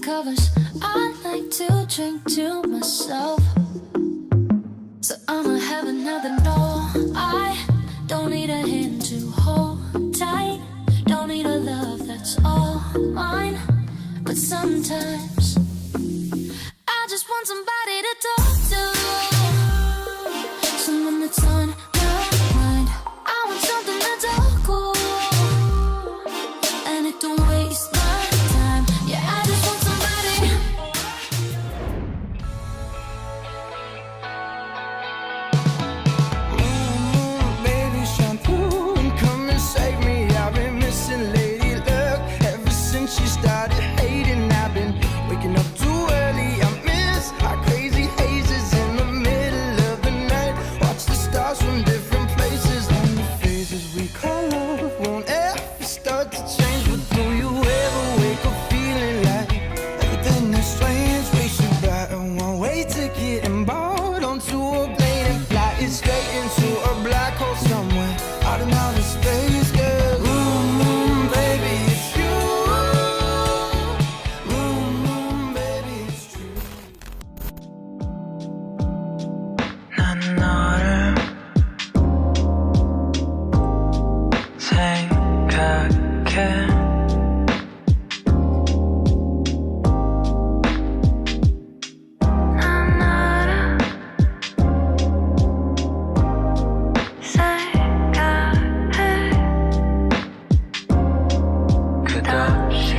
covers. I like to drink to myself, so I'ma have another no. I don't need a hand to hold tight, don't need a love that's all mine. But sometimes I just want somebody to talk to, someone that's on my mind. I want something that's all cool, and it don't waste my time. Yeah, I just want somebody. Baby, shampoo and come and save me. I've been missing lady luck ever since she started hating. I've been waking up too early. I miss hot crazy hazes in the middle of the night. Watch the stars from different places, and the phases we call love won't ever start to change. But do you ever wake up feeling like everything is strange? We should buy a one-way ticket and board onto a plane and fly it straight into a black hole somewhere out in outer space, girl. Baby, it's you. Baby, it's true. 난 너를 생각해. 난 너를 생각해. 끝없이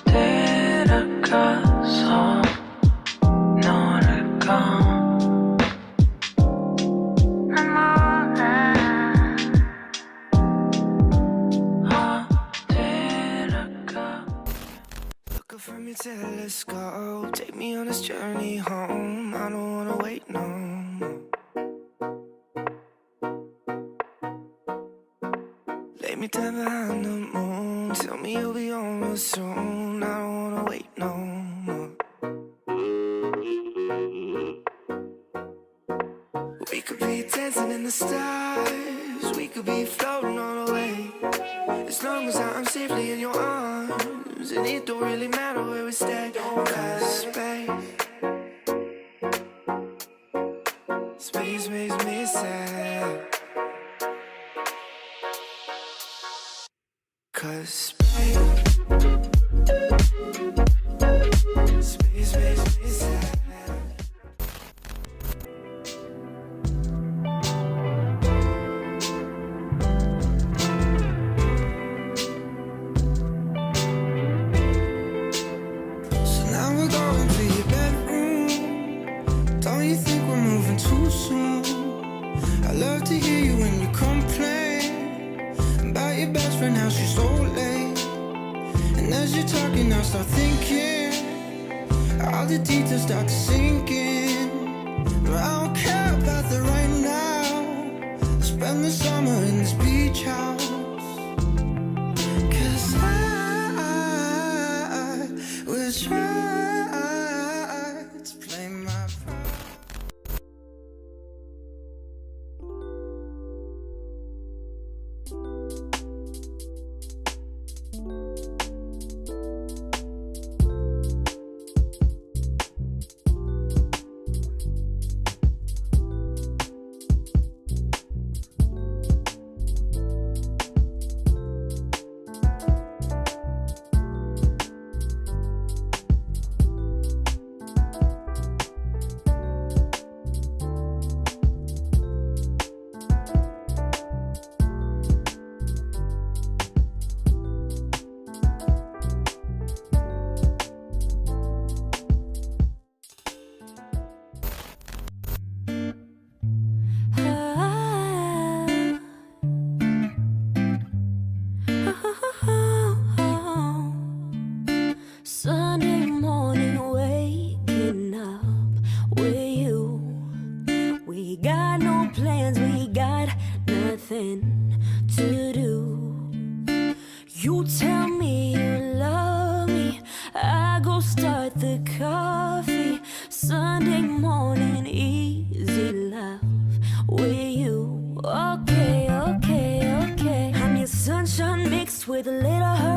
어디를 가서 노를까. 난 몰라 어디를 가. Look up from your telescope, take me on this journey home. I don't wanna wait no more. Lay me down behind the moon, tell me you'll be on real soon. I don't wanna wait no more. We could be dancing in the stars, we could be floating on the way. As long as I'm safely in your arms, and it don't really matter where we stay. 'Cause space makes me sad. 'Cause space makes me sad. So now we're going to your bedroom. Don't you think we're moving too soon? I love to hear you when you complain about your best friend, how she's so late. And as you're talking, I start thinking, all the details start to sink in. But I don't care about that right now. Spend the summer in this beach house. 'Cause I will try to play my part. Sunday morning, waking up with you. We got no plans, we got nothing to do. You tell me you love me, I go start the coffee. Sunday morning, easy love with you. Okay, okay, okay. I'm your sunshine mixed with a little hurt.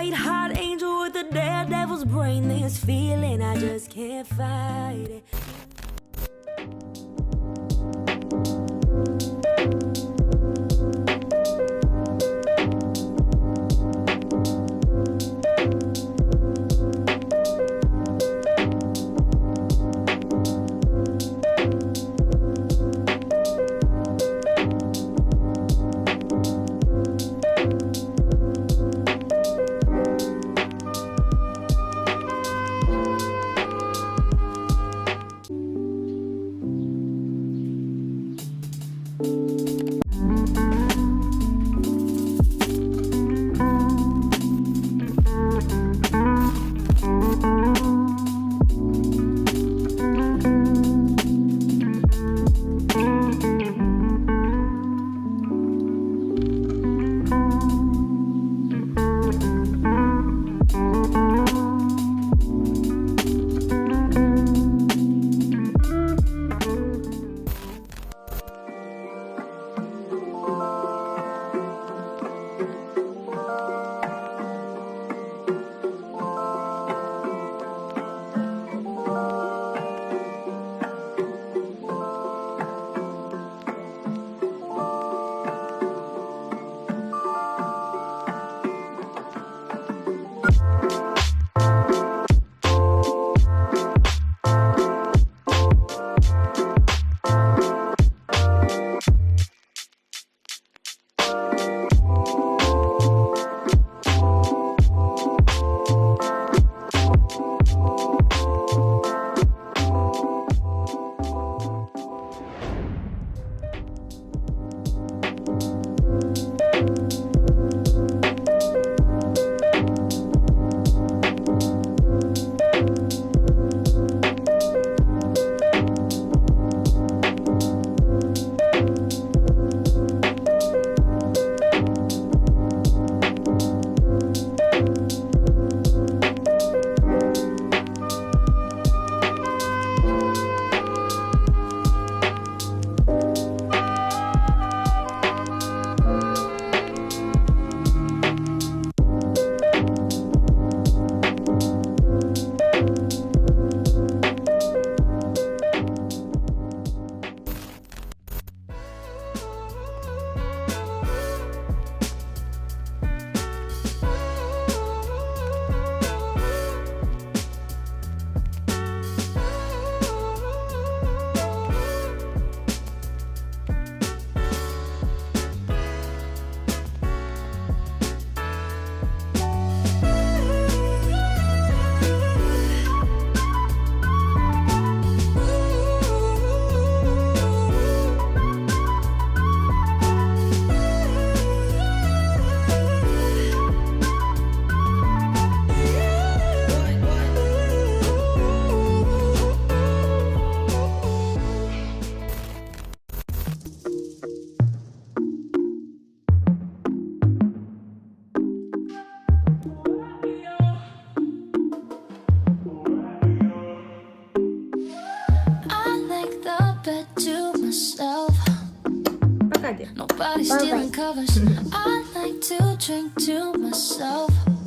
white hot angel with the daredevil's brain. This feeling I just can't fight it. Hadi. Nobody stealing covers. I like to drink to myself.